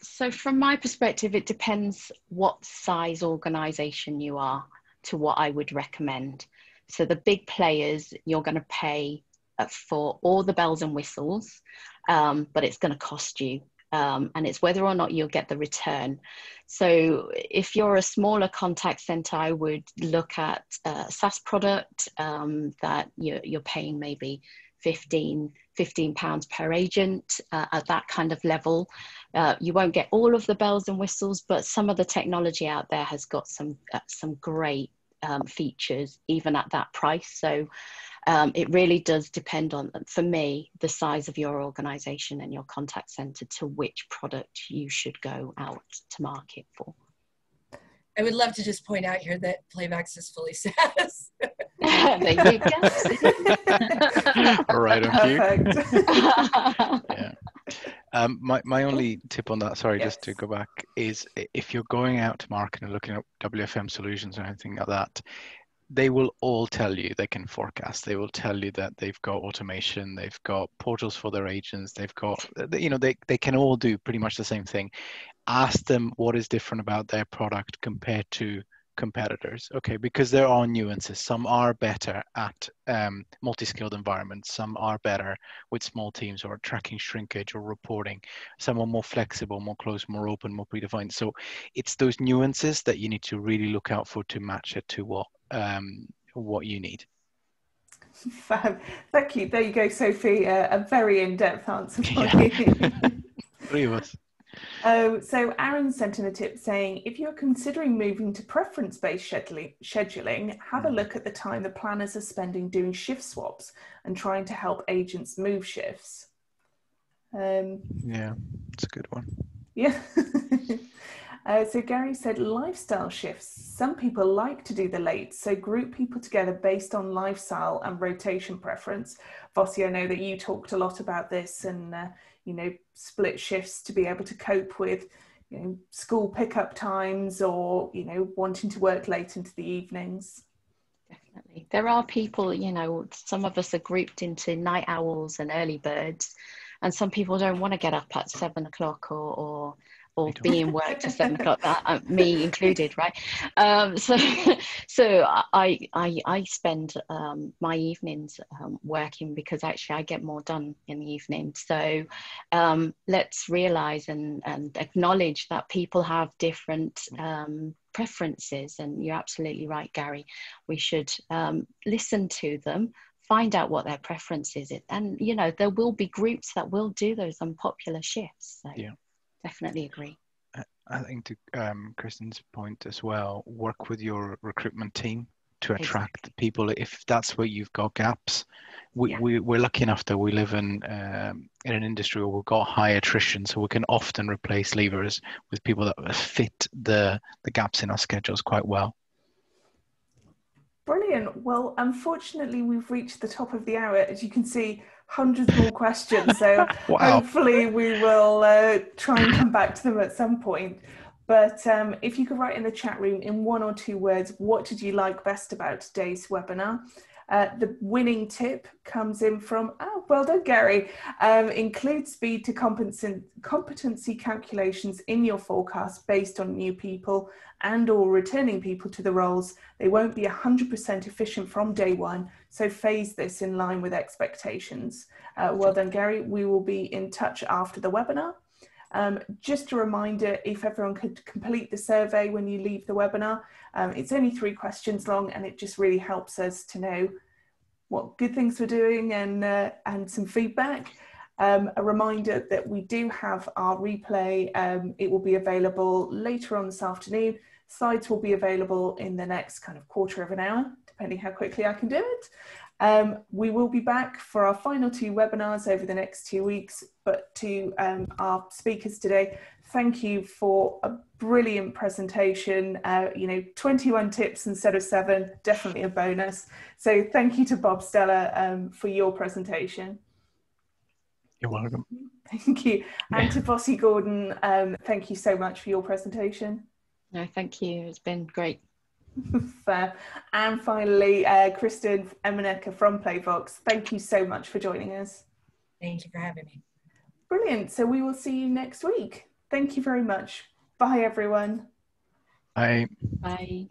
Speaker 3: So from my perspective, it depends what size organization you are to what I would recommend. So the big players, you're going to pay for all the bells and whistles, but it's going to cost you. And it's whether or not you'll get the return. So if you're a smaller contact center, I would look at a SaaS product that you're paying maybe £15 per agent at that kind of level. You won't get all of the bells and whistles, but some of the technology out there has got some great features even at that price. So it really does depend on, for me, the size of your organization and your contact center to which product you should go out to market for.
Speaker 4: I would love to just point out here that Playmax is fully SaaS.
Speaker 3: There you go.
Speaker 2: Right on cue. Yeah. My only tip on that, sorry, just to go back, is if you're going out to market and looking at WFM solutions or anything like that, they will all tell you they can forecast. They will tell you that they've got automation, they've got portals for their agents, they've got, they can all do pretty much the same thing. Ask them what is different about their product compared to competitors, okay? Because there are nuances. Some are better at multi-skilled environments. Some are better with small teams or tracking shrinkage or reporting. Some are more flexible, more closed, more open, more predefined. So it's those nuances that you need to really look out for to match it to what you need.
Speaker 1: Fab. Thank you. There you go, Sophie. A very in-depth answer for you.
Speaker 2: 3 of us.
Speaker 1: So Aaron sent in a tip saying, if you're considering moving to preference-based scheduling, have a look at the time the planners are spending doing shift swaps and trying to help agents move shifts.
Speaker 2: Yeah, it's a good one.
Speaker 1: Yeah. So Gary said lifestyle shifts. Some people like to do the late, so group people together based on lifestyle and rotation preference. Vossi, I know that you talked a lot about this and, split shifts to be able to cope with, school pickup times or, wanting to work late into the evenings.
Speaker 3: Definitely. There are people, some of us are grouped into night owls and early birds, and some people don't want to get up at 7 o'clock or be in work to 7 o'clock, me included, right? So I spend my evenings working because actually I get more done in the evening. So let's realize and acknowledge that people have different preferences, and you're absolutely right, Gary. We should listen to them, find out what their preference is, and there will be groups that will do those unpopular shifts. So. Yeah. Definitely agree.
Speaker 2: I think to Kristen's point as well, work with your recruitment team to attract people. If that's where you've got gaps, we're lucky enough that we live in an industry where we've got high attrition, so we can often replace leavers with people that fit the gaps in our schedules quite well.
Speaker 1: Brilliant. Well, unfortunately, we've reached the top of the hour. As you can see, hundreds more questions. So hopefully we will try and come back to them at some point. But if you could write in the chat room in 1 or 2 words, what did you like best about today's webinar? The winning tip comes in from, oh, well done, Gary. Include speed to competency calculations in your forecast based on new people and or returning people to the roles. They won't be 100% efficient from day one, so phase this in line with expectations. Well done, Gary. We will be in touch after the webinar. Just a reminder, if everyone could complete the survey when you leave the webinar, it's only 3 questions long, and it just really helps us to know what good things we're doing and some feedback. A reminder that we do have our replay. It will be available later on this afternoon. Slides will be available in the next kind of quarter of an hour, depending how quickly I can do it. We will be back for our final 2 webinars over the next 2 weeks, but to our speakers today, thank you for a brilliant presentation. 21 tips instead of 7, definitely a bonus. So thank you to Bob Stella for your presentation.
Speaker 2: You're welcome.
Speaker 1: Thank you. And to Bossy Gordon, thank you so much for your presentation.
Speaker 3: No, thank you. It's been great.
Speaker 1: Fair. And finally, Kristen Emeneka from Playvox, thank you so much for joining us.
Speaker 4: Thank you for having me.
Speaker 1: Brilliant. So we will see you next week. Thank you very much. Bye, everyone.
Speaker 2: Bye.
Speaker 3: Bye.